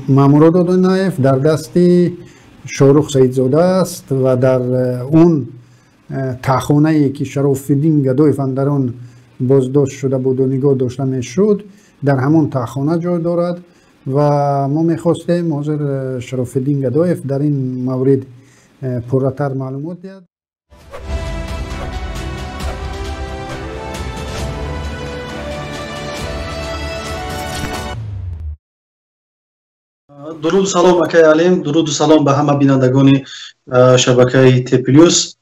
مامورات دونایف در دست شاروخ سیدزاده است و در اون تاخونه ای که شراف‌الدین گدایف در آن بازداشت شده بود و نگاه داشته میشد در همون تاخونه جای دارد و ما میخواستیم حاضر شراف‌الدین گدایف در این مورد پرتر معلومات دهد. درود سلام اکای علیم، درود سلام به همه بینندگان شبکه تی پلیوس.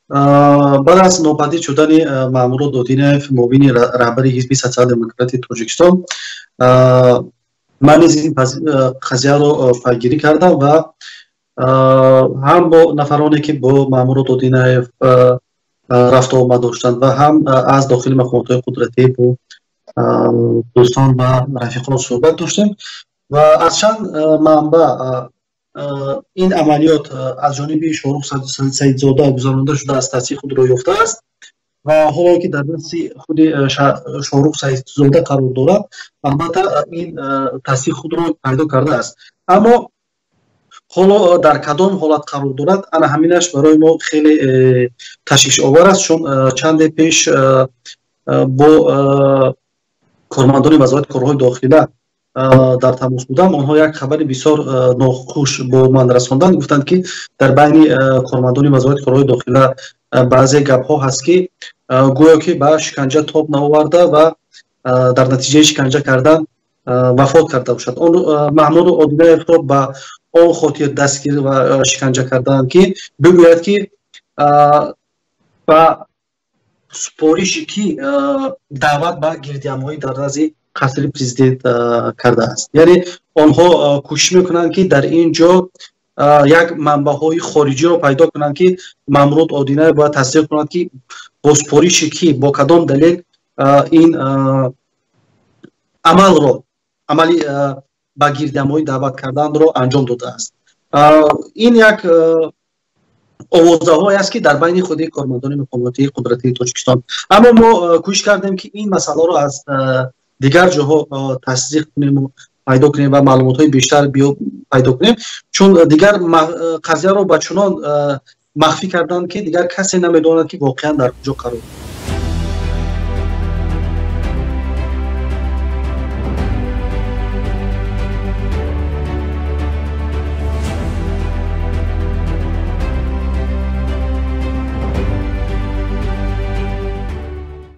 بعد از نوپدید شدن مامورات دودینف معاون رهبر حزب سوسیال دموکراتی تاجیکستان، من از این قضیه رو پیگیری کردم و هم با نفرانی که با مامورات دودینف رفت و آمد داشتند و هم از داخل مقامات قدرتی با دوستان و رفیقان صحبت داشتیم و از چند منبع این عملیات از جانب شاروخ سیدزاده گزارنده شده است، تصدیق خود را یافته است و حالا که در دست خود شاروخ سیدزاده قرار دارد، البته این تصدیق خود را پیدا کرده است. اما حالا در کدام حالت قرار دارد، انا همینش برای ما خیلی تشویش آور است، چون چند پیش با کارمندان وزارت کارهای داخله در تماس بودم. آنها یک خبر بسیار ناخوش با من رساندند، گفتند که در بین کارمندان وزارت کارهای داخله بعضی گپ ها هست که گویا که به شکنجه تاب نآورده و در نتیجه شکنجه کردن وفات کرده باشد. آن مامور عادیه را به آن خاطر دستگیر و شکنجه کردند که بگوید که با سپارشی که دعوت به گردیام‌های در رأس قصر پرزیدنت کرده است، یعنی آنها کوشش میکنند که در اینجا یک منبع‌های خارجی را پیدا کنند که مامورات عادیه باید تصدیق کنند که با سپارشی که با کدام دلیل این عملی با گردیام‌های دعوت کردن را انجام داده است. این یک آوازه های است که در بین خود کارمندان مقاماتی قدرتی تاجیکستان. اما ما کوشش کردیم که این مسئله را از دیگر جاها تصدیق کنیم و پیدا کنیم و معلومات های بیشتر پیدا کنیم، چون دیگر قضیه را به چنان مخفی کردند که دیگر کسی نمیداند که واقعا در کجا قرار